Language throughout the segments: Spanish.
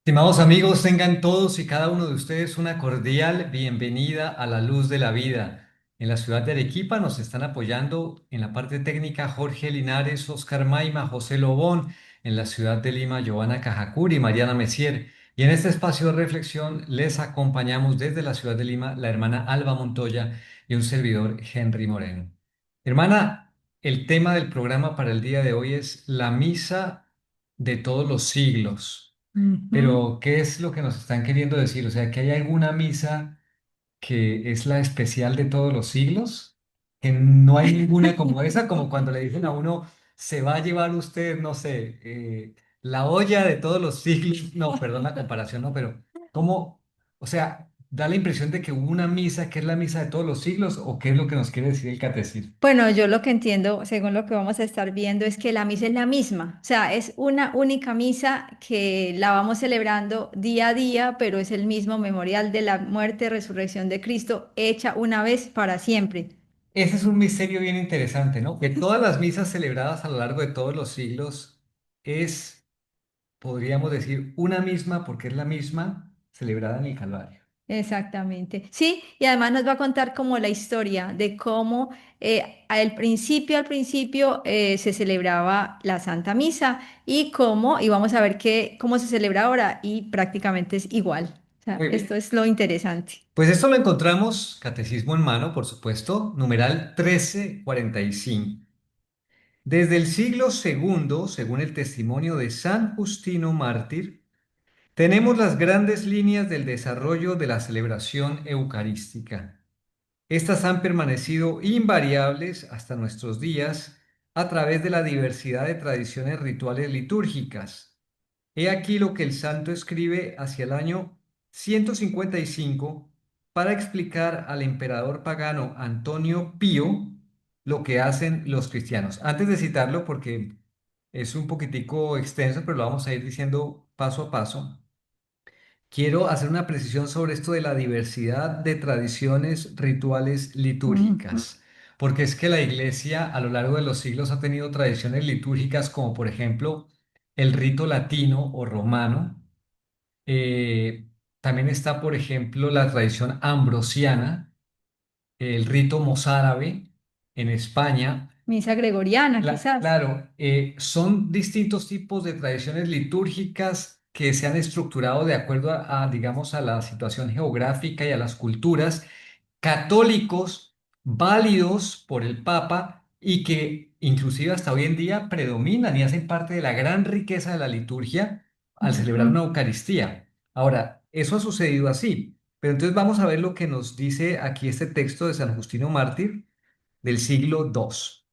Estimados amigos, tengan todos y cada uno de ustedes una cordial bienvenida a la luz de la vida. En la ciudad de Arequipa nos están apoyando en la parte técnica Jorge Linares, Oscar Maima, José Lobón; en la ciudad de Lima, Giovanna Cajacuri y Mariana Messier. Y en este espacio de reflexión les acompañamos desde la ciudad de Lima la hermana Alba Montoya y un servidor Henry Moreno. Hermana, el tema del programa para el día de hoy es la misa de todos los siglos. Ujú. Pero, ¿qué es lo que nos están queriendo decir? O sea, ¿que hay alguna misa que es la especial de todos los siglos? Que no hay ninguna como esa, como cuando le dicen a uno, se va a llevar usted, no sé, la olla de todos los siglos. No, perdón la comparación, no, pero ¿cómo? O sea, da la impresión de que hubo una misa que es la misa de todos los siglos, ¿o qué es lo que nos quiere decir el catecismo? Bueno, yo lo que entiendo, según lo que vamos a estar viendo, es que la misa es la misma. O sea, es una única misa que la vamos celebrando día a día, pero es el mismo memorial de la muerte y resurrección de Cristo, hecha una vez para siempre. Ese es un misterio bien interesante, ¿no? Que todas las misas celebradas a lo largo de todos los siglos es, podríamos decir, una misma, porque es la misma celebrada en el Calvario. Exactamente. Sí, y además nos va a contar como la historia de cómo al principio se celebraba la Santa Misa y cómo, y vamos a ver cómo se celebra ahora y prácticamente es igual. O sea, Muy esto bien. es lo interesante. Pues esto lo encontramos, catecismo en mano, por supuesto, numeral 1345. Desde el siglo segundo, según el testimonio de San Justino Mártir, tenemos las grandes líneas del desarrollo de la celebración eucarística. Estas han permanecido invariables hasta nuestros días a través de la diversidad de tradiciones rituales litúrgicas. He aquí lo que el santo escribe hacia el año 155 para explicar al emperador pagano Antonio Pío lo que hacen los cristianos. Antes de citarlo, porque es un poquitico extenso, pero lo vamos a ir diciendo paso a paso. Quiero hacer una precisión sobre esto de la diversidad de tradiciones rituales Ujú. litúrgicas, porque es que la Iglesia a lo largo de los siglos ha tenido tradiciones litúrgicas como por ejemplo el rito latino o romano. eh, También está por ejemplo la tradición ambrosiana, el rito mozárabe en España. Misa gregoriana, quizás. Claro, son distintos tipos de tradiciones litúrgicas que se han estructurado de acuerdo digamos, a la situación geográfica y a las culturas, católicos válidos por el Papa y que inclusive hasta hoy en día predominan y hacen parte de la gran riqueza de la liturgia al celebrar una Ujú. Eucaristía. Ahora, eso ha sucedido así, pero entonces vamos a ver lo que nos dice aquí este texto de San Justino Mártir del siglo II.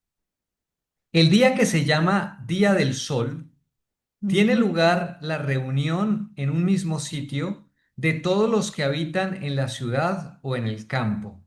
El día que se llama Día del Sol, tiene Ujú. lugar la reunión en un mismo sitio de todos los que habitan en la ciudad o en el campo.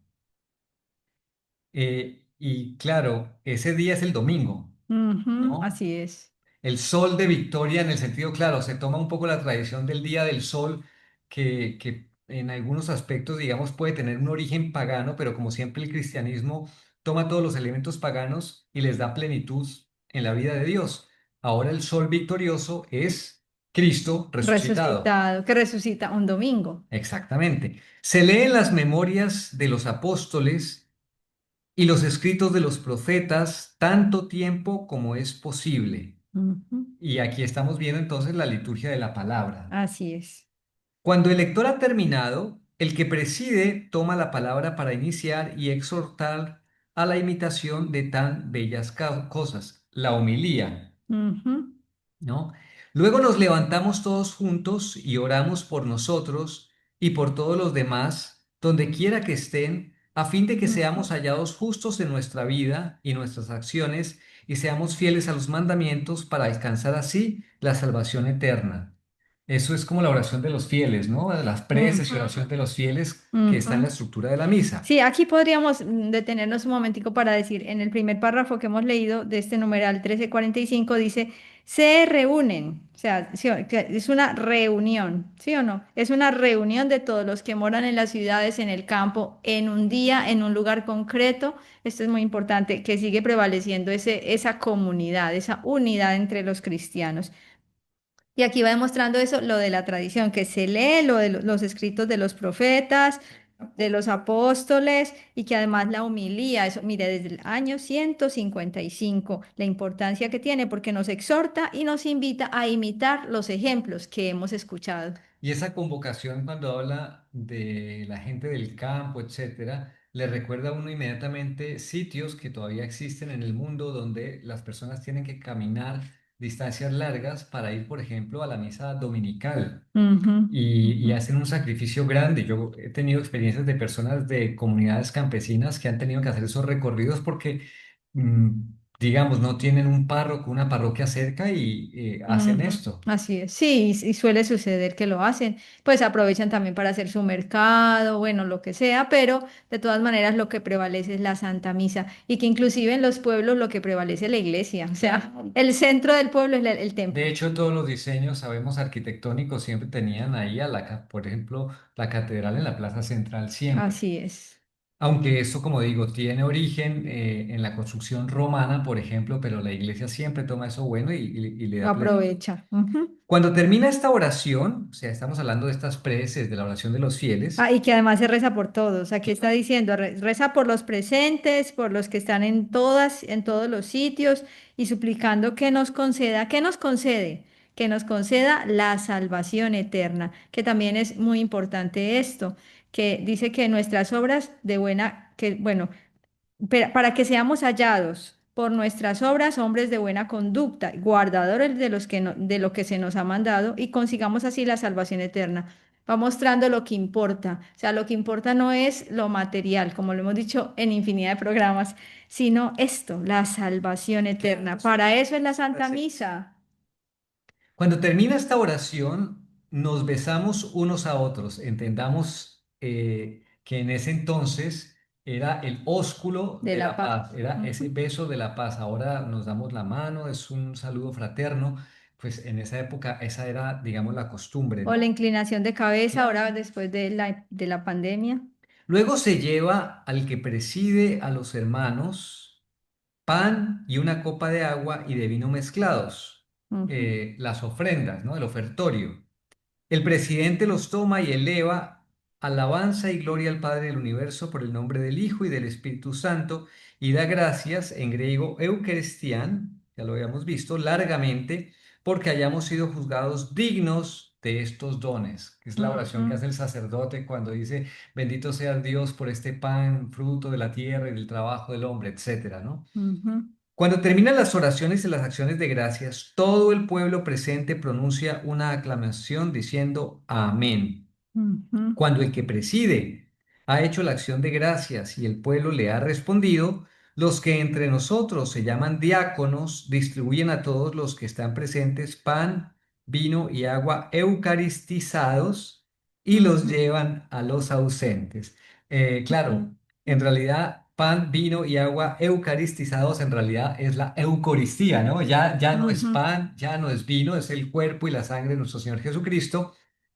Y claro, ese día es el domingo, Ujú. ¿no? Así es. El sol de Victoria en el sentido, claro, se toma un poco la tradición del Día del Sol, que en algunos aspectos, digamos, puede tener un origen pagano, pero como siempre el cristianismo toma todos los elementos paganos y les da plenitud en la vida de Dios. Ahora el sol victorioso es Cristo resucitado. Resucitado, que resucita un domingo. Exactamente. Se leen las memorias de los apóstoles y los escritos de los profetas tanto tiempo como es posible. Ujú. Y aquí estamos viendo entonces la liturgia de la palabra. Así es. Cuando el lector ha terminado, el que preside toma la palabra para iniciar y exhortar a la imitación de tan bellas cosas, la homilía, Ujú. ¿no? Luego nos levantamos todos juntos y oramos por nosotros y por todos los demás, donde quiera que estén, a fin de que Ujú. seamos hallados justos en nuestra vida y nuestras acciones y seamos fieles a los mandamientos para alcanzar así la salvación eterna. Eso es como la oración de los fieles, ¿no? Las preces y Ujú. oración de los fieles que está en la Ujú. estructura de la misa. Sí, aquí podríamos detenernos un momentico para decir, en el primer párrafo que hemos leído de este numeral 1345 dice, se reúnen, o sea, que es una reunión, ¿sí o no? Es una reunión de todos los que moran en las ciudades, en el campo, en un día, en un lugar concreto. Esto es muy importante, que sigue prevaleciendo esa comunidad, esa unidad entre los cristianos. Y aquí va demostrando eso, lo de la tradición, que se lee lo de los escritos de los profetas, de los apóstoles, y que además la homilía, eso, mire, desde el año 155 la importancia que tiene, porque nos exhorta y nos invita a imitar los ejemplos que hemos escuchado. Y esa convocación cuando habla de la gente del campo, etcétera, le recuerda a uno inmediatamente sitios que todavía existen en el mundo donde las personas tienen que caminar distancias largas para ir, por ejemplo, a la misa dominical Ujú, y ujú. hacen un sacrificio grande. Yo he tenido experiencias de personas de comunidades campesinas que han tenido que hacer esos recorridos porque, mm, digamos, no tienen un párroco, una parroquia cerca y hacen Ujú, esto. así es, sí, y suele suceder que lo hacen, pues aprovechan también para hacer su mercado, bueno, lo que sea, pero de todas maneras lo que prevalece es la Santa Misa y que inclusive en los pueblos lo que prevalece es la iglesia, o sea, el centro del pueblo es el De templo. hecho, todos los diseños, sabemos, arquitectónicos siempre tenían ahí por ejemplo, la catedral en la plaza central siempre. Así es, Aunque esto, como digo, tiene origen en la construcción romana, por ejemplo, pero la iglesia siempre toma eso bueno y le da plenitud. aprovecha. Ujú. Cuando termina esta oración, o sea, estamos hablando de estas preces, de la oración de los fieles, Ah, y que además se reza por todos. Aquí está diciendo, reza por los presentes, por los que están en todas, en todos los sitios y suplicando que nos conceda, ¿qué nos concede? Que nos conceda la salvación eterna, que también es muy importante esto, que dice que nuestras obras de buena, que bueno, para que seamos hallados por nuestras obras, hombres de buena conducta, guardadores de los que de lo que se nos ha mandado, y consigamos así la salvación eterna. Va mostrando lo que importa. O sea, lo que importa no es lo material, como lo hemos dicho en infinidad de programas, sino esto, la salvación eterna. Para eso es la Santa Misa. cuando termina esta oración, nos besamos unos a otros. Entendamos que en ese entonces era el ósculo De de la la paz. paz, era ese Ujú. beso de la paz. Ahora nos damos la mano, es un saludo fraterno. Pues en esa época esa era, digamos, la costumbre, O la ¿no? inclinación de cabeza, ahora después de la pandemia. Luego se lleva al que preside a los hermanos pan y una copa de agua y de vino mezclados, Ujú, las ofrendas, ¿no? El ofertorio. El presidente los toma y eleva alabanza y gloria al Padre del universo por el nombre del Hijo y del Espíritu Santo y da gracias en griego eucharistián, ya lo habíamos visto, largamente, porque hayamos sido juzgados dignos de estos dones, que es la oración que ujú, hace el sacerdote cuando dice, bendito sea Dios por este pan, fruto de la tierra y del trabajo del hombre, etcétera, ¿no? ujú, Cuando terminan las oraciones y las acciones de gracias, todo el pueblo presente pronuncia una aclamación diciendo amén. ujú, Cuando el que preside ha hecho la acción de gracias y el pueblo le ha respondido, los que entre nosotros se llaman diáconos distribuyen a todos los que están presentes pan, vino y agua eucaristizados y los ujú, llevan a los ausentes. Claro, ujú. en realidad pan, vino y agua eucaristizados en realidad es la Eucaristía, ¿no? Ya no es Ujú. pan, ya no es vino, es el cuerpo y la sangre de nuestro Señor Jesucristo.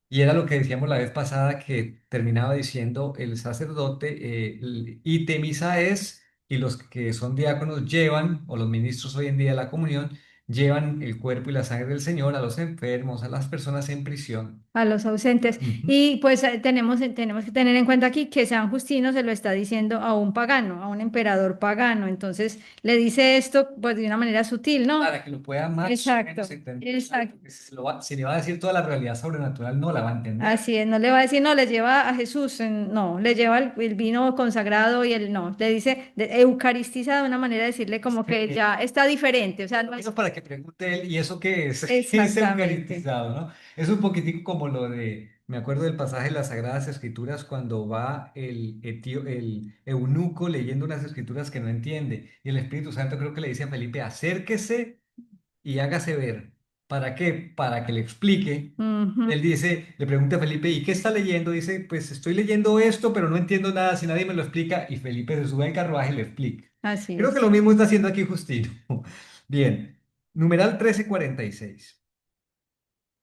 Y era lo que decíamos la vez pasada que terminaba diciendo el sacerdote, ite misa es, y los que son diáconos llevan, o los ministros hoy en día de la comunión, llevan el cuerpo y la sangre del Señor a los enfermos, a las personas en prisión. A los ausentes. Ujú. Y pues tenemos que tener en cuenta aquí que San Justino se lo está diciendo a un pagano, a un emperador pagano. Entonces le dice esto pues de una manera sutil, ¿no? Para que lo pueda más o Exacto, menos entender, ¿sabe? exacto. Porque si le va a decir toda la realidad sobrenatural, no la va a entender. Así es, no le va a decir, no, le lleva a Jesús, no, le lleva el vino consagrado y el no, le dice, eucaristiza de una manera de decirle como que ya está diferente, o sea, no es Eso para que pregunte él, ¿y eso qué es? ¿Qué es exactamente. eucaristizado, no? Es un poquitico como lo de, me acuerdo del pasaje de las Sagradas Escrituras cuando va el eunuco leyendo unas escrituras que no entiende y el Espíritu Santo creo que le dice a Felipe, acérquese y hágase ver. ¿Para qué? Para que le explique. Ujú, Él dice, le pregunta a Felipe, ¿y qué está leyendo? Dice, pues estoy leyendo esto, pero no entiendo nada, si nadie me lo explica, y Felipe se sube al carruaje y le explica. así Creo que es. lo mismo está haciendo aquí Justino. Bien, numeral 1346.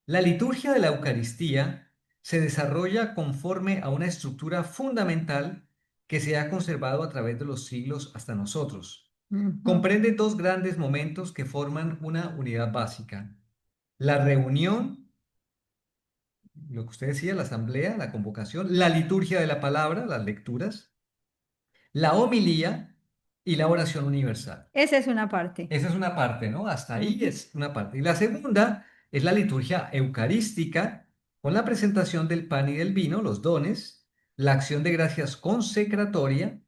La liturgia de la Eucaristía se desarrolla conforme a una estructura fundamental que se ha conservado a través de los siglos hasta nosotros. Ujú, Comprende dos grandes momentos que forman una unidad básica. la reunión, lo que usted decía, la asamblea, la convocación, la liturgia de la palabra, las lecturas, la homilía y la oración universal. Esa es una parte. Esa es una parte, ¿no? Hasta ahí Ujú. es una parte. Y la segunda es la liturgia eucarística, con la presentación del pan y del vino, los dones, la acción de gracias consecratoria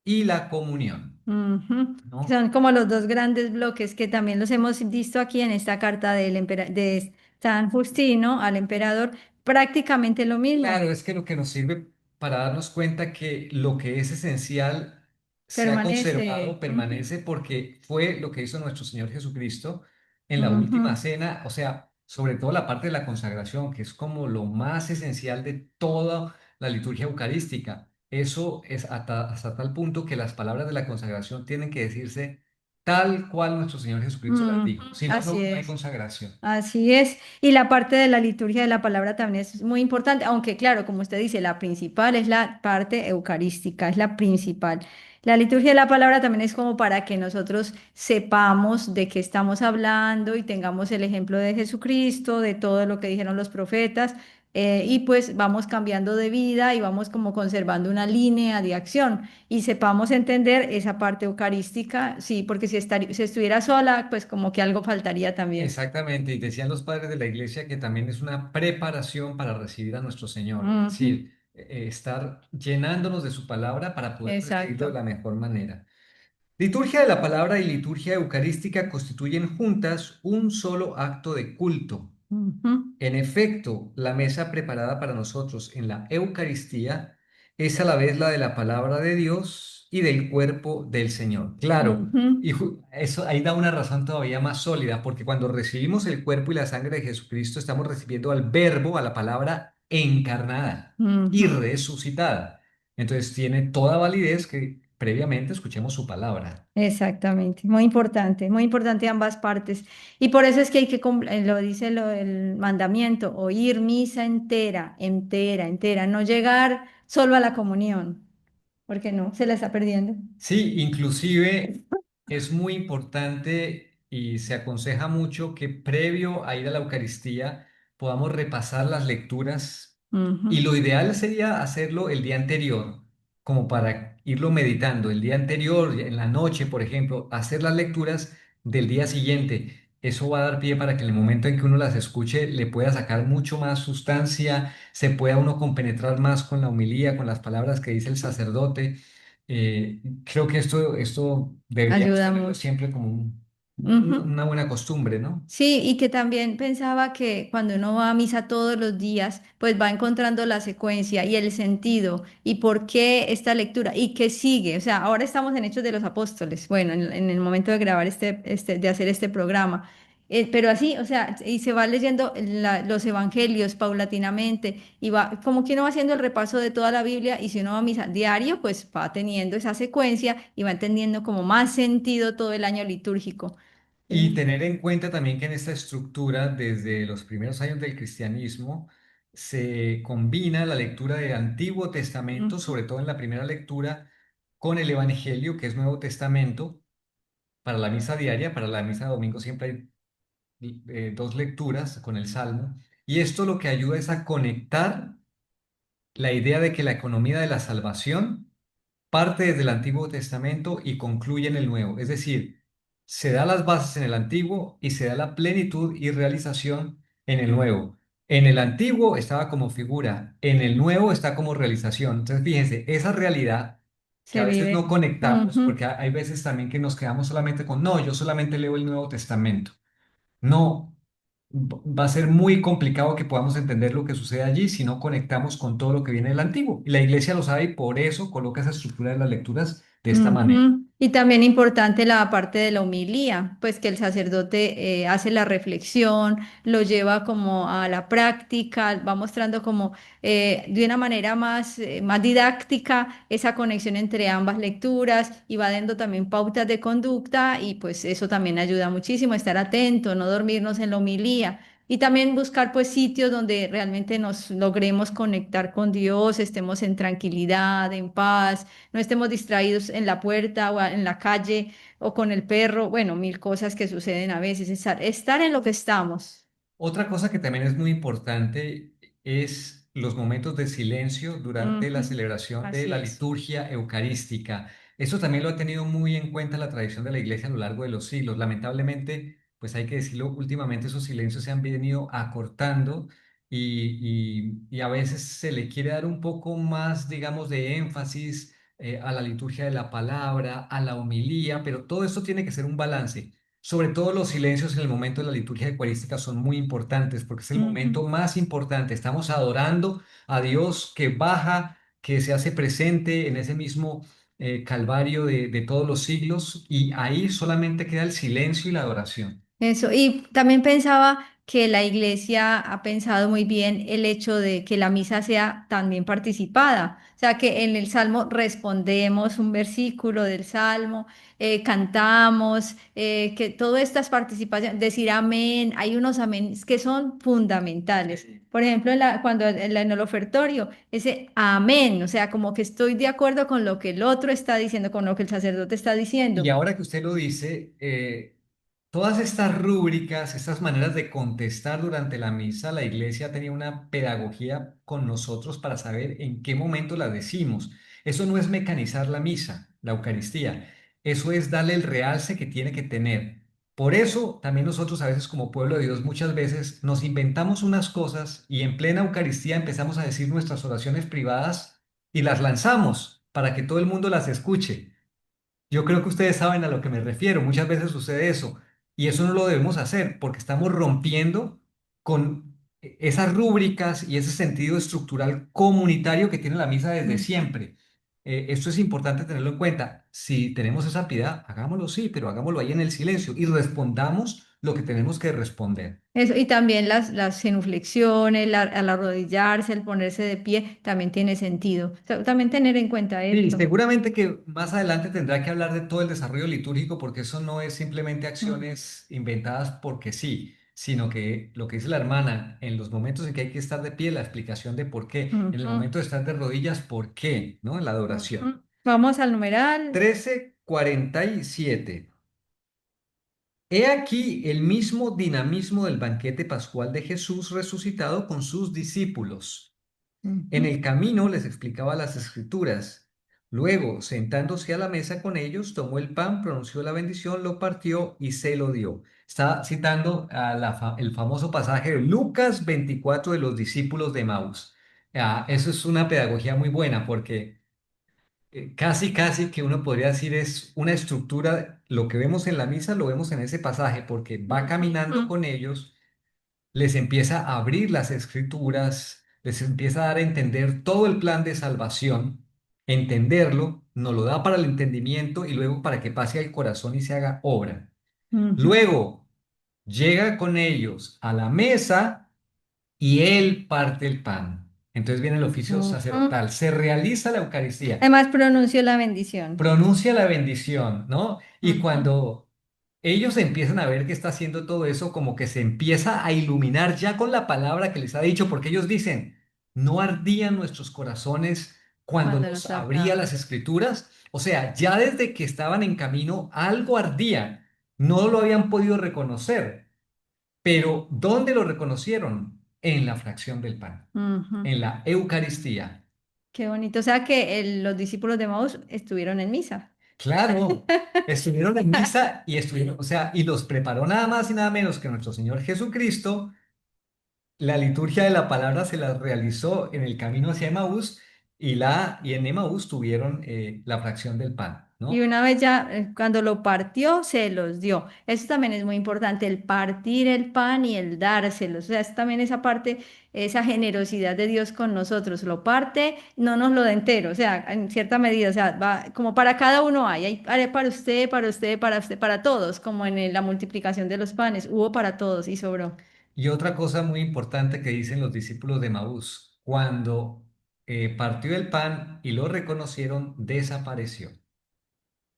y la comunión, Ujú. ¿no? Son como los dos grandes bloques que también los hemos visto aquí en esta carta de San Justino al emperador, prácticamente lo mismo, Claro, es que lo que nos sirve para darnos cuenta que lo que es esencial se ha conservado, permanece. Ujú, permanece, porque fue lo que hizo nuestro Señor Jesucristo en la última ujú, cena, o sea, sobre todo la parte de la consagración, que es como lo más esencial de toda la liturgia eucarística. Eso es hasta tal punto que las palabras de la consagración tienen que decirse tal cual nuestro Señor Jesucristo las ujú. dijo. Si no, Así no hay es. consagración. Así es. Y la parte de la liturgia de la palabra también es muy importante, aunque claro, como usted dice, la principal es la parte eucarística, es la principal. La liturgia de la palabra también es como para que nosotros sepamos de qué estamos hablando y tengamos el ejemplo de Jesucristo, de todo lo que dijeron los profetas, y pues vamos cambiando de vida y vamos como conservando una línea de acción y sepamos entender esa parte eucarística, sí, porque si estuviera sola, pues como que algo faltaría también. Exactamente, y decían los padres de la iglesia que también es una preparación para recibir a nuestro Señor, es Ujú. decir, estar llenándonos de su palabra para poder recibirlo de Exacto. la mejor manera. Liturgia de la palabra y liturgia eucarística constituyen juntas un solo acto de culto. Ujú, En efecto, la mesa preparada para nosotros en la Eucaristía es a la vez la de la palabra de Dios y del cuerpo del Señor. Claro, ujú, y eso ahí da una razón todavía más sólida, porque cuando recibimos el cuerpo y la sangre de Jesucristo, estamos recibiendo al Verbo, a la palabra encarnada y ujú. resucitada. Entonces tiene toda validez que previamente escuchemos su palabra. Exactamente. Muy importante ambas partes. Y por eso es que hay que, lo dice el mandamiento, oír misa entera, entera, entera, no llegar solo a la comunión, porque no, se la está perdiendo. Sí, inclusive es muy importante y se aconseja mucho que previo a ir a la Eucaristía podamos repasar las lecturas Ujú. y lo ideal sería hacerlo el día anterior, como para irlo meditando. El día anterior, en la noche, por ejemplo, hacer las lecturas del día siguiente. Eso va a dar pie para que en el momento en que uno las escuche le pueda sacar mucho más sustancia, se pueda uno compenetrar más con la homilía, con las palabras que dice el sacerdote. Creo que esto deberíamos Ayuda tenerlo mucho. siempre como Ujú. una buena costumbre, ¿no? Sí, y que también pensaba que cuando uno va a misa todos los días, pues va encontrando la secuencia y el sentido y por qué esta lectura y qué sigue. O sea, ahora estamos en Hechos de los Apóstoles, bueno, en el momento de grabar de hacer este programa. Pero así, o sea, y se va leyendo los evangelios paulatinamente y va, como que uno va haciendo el repaso de toda la Biblia y si uno va a misa diario, pues va teniendo esa secuencia y va entendiendo como más sentido todo el año litúrgico. Y Eh, tener en cuenta también que en esta estructura, desde los primeros años del cristianismo, se combina la lectura del Antiguo Testamento, Ujú. sobre todo en la primera lectura, con el Evangelio, que es Nuevo Testamento, para la misa diaria, para la misa de domingo siempre hay dos lecturas con el Salmo. Y esto lo que ayuda es a conectar la idea de que la economía de la salvación parte desde el Antiguo Testamento y concluye en el Nuevo. Es decir, se da las bases en el Antiguo y se da la plenitud y realización en el Nuevo. En el Antiguo estaba como figura, en el Nuevo está como realización. Entonces, fíjense, esa realidad que a Se veces no vive. conectamos, Ujú, porque hay veces también que nos quedamos solamente con, no, yo solamente leo el Nuevo Testamento. No, va a ser muy complicado que podamos entender lo que sucede allí si no conectamos con todo lo que viene del antiguo. Y la iglesia lo sabe y por eso coloca esa estructura de las lecturas de esta manera. ujú. Y también importante la parte de la homilía, pues que el sacerdote hace la reflexión, lo lleva como a la práctica, va mostrando como de una manera más didáctica esa conexión entre ambas lecturas y va dando también pautas de conducta y pues eso también ayuda muchísimo a estar atento, no dormirnos en la homilía. Y también buscar pues sitios donde realmente nos logremos conectar con Dios, estemos en tranquilidad, en paz, no estemos distraídos en la puerta o en la calle o con el perro, bueno, mil cosas que suceden a veces, estar en lo que estamos. Otra cosa que también es muy importante es los momentos de silencio durante la Ujú, celebración de así la es. liturgia eucarística. Eso también lo ha tenido muy en cuenta la tradición de la Iglesia a lo largo de los siglos. Lamentablemente, pues hay que decirlo, últimamente esos silencios se han venido acortando y a veces se le quiere dar un poco más, digamos, de énfasis a la liturgia de la palabra, a la homilía, pero todo esto tiene que ser un balance. Sobre todo los silencios en el momento de la liturgia eucarística son muy importantes porque es el Ujú. momento más importante. Estamos adorando a Dios que baja, que se hace presente en ese mismo calvario de todos los siglos y ahí solamente queda el silencio y la adoración. Eso, y también pensaba que la iglesia ha pensado muy bien el hecho de que la misa sea también participada, o sea, que en el salmo respondemos un versículo del salmo, cantamos, que todas estas participaciones, decir amén, hay unos amén que son fundamentales. Por ejemplo, cuando en el ofertorio, ese amén, o sea, como que estoy de acuerdo con lo que el otro está diciendo, con lo que el sacerdote está diciendo. Y ahora que usted lo dice, todas estas rúbricas, estas maneras de contestar durante la misa, la iglesia tenía una pedagogía con nosotros para saber en qué momento la decimos. Eso no es mecanizar la misa, la Eucaristía. Eso es darle el realce que tiene que tener. Por eso también nosotros a veces como pueblo de Dios muchas veces nos inventamos unas cosas y en plena Eucaristía empezamos a decir nuestras oraciones privadas y las lanzamos para que todo el mundo las escuche. Yo creo que ustedes saben a lo que me refiero. Muchas veces sucede eso. Y eso no lo debemos hacer porque estamos rompiendo con esas rúbricas y ese sentido estructural comunitario que tiene la misa desde Ujú. siempre. Esto es importante tenerlo en cuenta. Si tenemos esa piedad, hagámoslo sí, pero hagámoslo ahí en el silencio y respondamos lo que tenemos que responder. Eso, y también las genuflexiones, al arrodillarse, el ponerse de pie, también tiene sentido. O sea, también tener en cuenta Sí, esto. seguramente que más adelante tendrá que hablar de todo el desarrollo litúrgico porque eso no es simplemente Mm, acciones inventadas porque sí, sino que lo que dice la hermana, en los momentos en que hay que estar de pie, la explicación de por qué, en el ujú, momento de estar de rodillas, por qué, ¿no? En la adoración. ujú. Vamos al numeral. 1347. He aquí el mismo dinamismo del banquete pascual de Jesús resucitado con sus discípulos. En Ujú, el camino les explicaba las escrituras. Luego, sentándose a la mesa con ellos, tomó el pan, pronunció la bendición, lo partió y se lo dio. Está citando el famoso pasaje de Lucas 24 de los discípulos de Maús. Eso es una pedagogía muy buena porque casi, casi que uno podría decir es una estructura, lo que vemos en la misa lo vemos en ese pasaje porque va ujú, caminando con ellos, les empieza a abrir las escrituras, les empieza a dar a entender todo el plan de salvación, entenderlo, nos lo da para el entendimiento y luego para que pase al corazón y se haga obra. ujú. Luego llega con ellos a la mesa y él parte el pan. Entonces viene el oficio Ujú. sacerdotal, se realiza la Eucaristía, Además pronunció la bendición. pronuncia la bendición, ¿no? Y Ujú. cuando ellos empiezan a ver que está haciendo todo eso, como que se empieza a iluminar ya con la palabra que les ha dicho, porque ellos dicen, ¿no ardían nuestros corazones cuando Cuando nos nos abría hablaba. las escrituras? O sea, ya desde que estaban en camino, algo ardía, no lo habían podido reconocer, pero ¿dónde lo reconocieron? En la fracción del pan, Ujú. en la Eucaristía. Qué bonito. O sea que los discípulos de Maús estuvieron en misa. Claro, estuvieron en misa y estuvieron, o sea, y los preparó nada más y nada menos que nuestro Señor Jesucristo. La liturgia de la palabra se la realizó en el camino hacia Emaús y en Emaús tuvieron la fracción del pan, Y ¿no? una vez ya, cuando lo partió, se los dio. Eso también es muy importante, el partir el pan y el dárselos. O sea, es también esa parte, esa generosidad de Dios con nosotros. Lo parte, no nos lo da entero, o sea, en cierta medida, o sea, va como para cada uno hay para usted, para usted, para usted, para todos, como en la multiplicación de los panes, hubo para todos y sobró. Y otra cosa muy importante que dicen los discípulos de Emaús, cuando partió el pan y lo reconocieron, desapareció.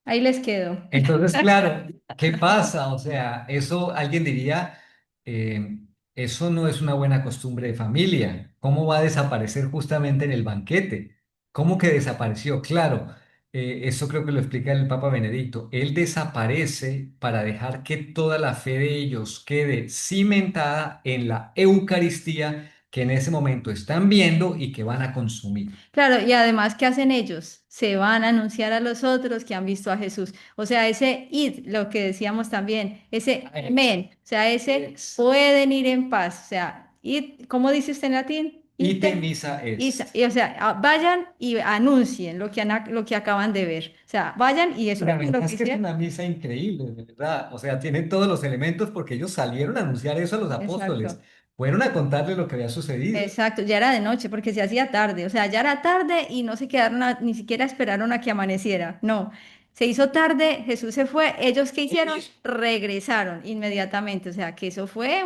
Ahí les quedó. Entonces, claro, ¿qué pasa? O sea, eso alguien diría, eh, eso no es una buena costumbre de familia. ¿Cómo va a desaparecer justamente en el banquete? ¿Cómo que desapareció? Claro, Eso creo que lo explica el Papa Benedicto. Él desaparece para dejar que toda la fe de ellos quede cimentada en la Eucaristía que en ese momento están viendo y que van a consumir. Claro, y además, ¿qué hacen ellos? Se van a anunciar a los otros que han visto a Jesús. O sea, ese id, lo que decíamos también, ese Ex, men, o sea, ese ex. pueden ir en paz. O sea, id, ¿cómo dice usted en latín? Ite Ite. misa Isa. est. Y, o sea, vayan y anuncien lo que, lo que acaban de ver. O sea, vayan y eso La fue lo verdad que es que es hicieron. una misa increíble, de verdad. O sea, tienen todos los elementos porque ellos salieron a anunciar eso a los apóstoles. Exacto. Fueron a contarles lo que había sucedido. Exacto, ya era de noche porque se hacía tarde, o sea, ya era tarde y no se quedaron ni siquiera esperaron a que amaneciera, no, se hizo tarde, Jesús se fue, ellos ¿qué hicieron? Regresaron inmediatamente, o sea, que eso fue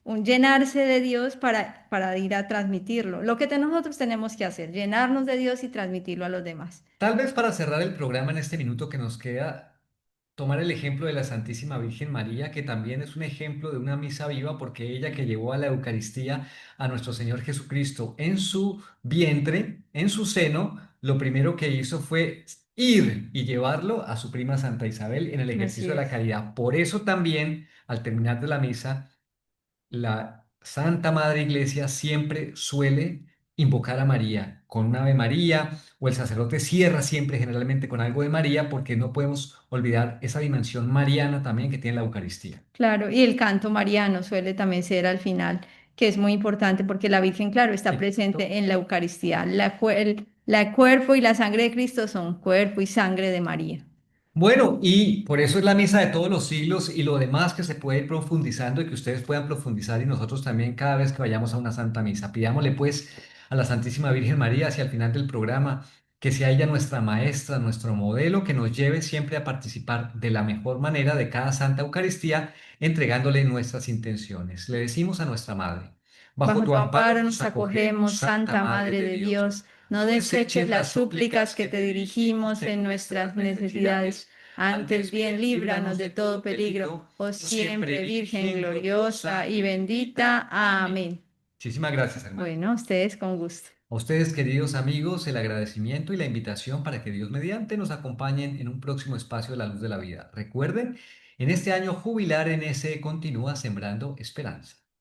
un llenarse de Dios para ir a transmitirlo, lo que nosotros tenemos que hacer, llenarnos de Dios y transmitirlo a los demás. Tal vez para cerrar el programa en este minuto que nos queda, tomar el ejemplo de la Santísima Virgen María, que también es un ejemplo de una misa viva, porque ella que llevó a la Eucaristía a nuestro Señor Jesucristo en su vientre, en su seno, lo primero que hizo fue ir y llevarlo a su prima Santa Isabel en el Así ejercicio de la es. caridad. Por eso también, al terminar de la misa, la Santa Madre Iglesia siempre suele invocar a María con un Ave María, o el sacerdote cierra siempre generalmente con algo de María, porque no podemos olvidar esa dimensión mariana también que tiene la Eucaristía. Claro, y el canto mariano suele también ser al final, que es muy importante porque la Virgen, claro, está Exacto. presente en la Eucaristía. La cuerpo y la sangre de Cristo son cuerpo y sangre de María. Bueno, y por eso es la misa de todos los siglos y lo demás que se puede ir profundizando y que ustedes puedan profundizar y nosotros también cada vez que vayamos a una santa misa. Pidámosle pues a la Santísima Virgen María hacia el final del programa que sea ella nuestra maestra, nuestro modelo, que nos lleve siempre a participar de la mejor manera de cada Santa Eucaristía, entregándole nuestras intenciones. Le decimos a nuestra Madre, bajo Bajo tu tu amparo amparo nos nos acogemos, acogemos, Santa Santa Madre Madre de de Dios. Dios. No No deseches deseches las las súplicas súplicas que que te te dirigimos dirigimos en en nuestras nuestras necesidades. necesidades. Antes Antes bien, bien, líbranos líbranos de de todo todo peligro. peligro, Oh oh siempre siempre Virgen Virgen gloriosa gloriosa y y bendita. bendita. Amén. Amén. Muchísimas gracias, hermano. Bueno, ustedes con gusto. A ustedes, queridos amigos, el agradecimiento y la invitación para que Dios mediante nos acompañen en un próximo espacio de la luz de la vida. Recuerden, en este año jubilar en ese continúa sembrando esperanza.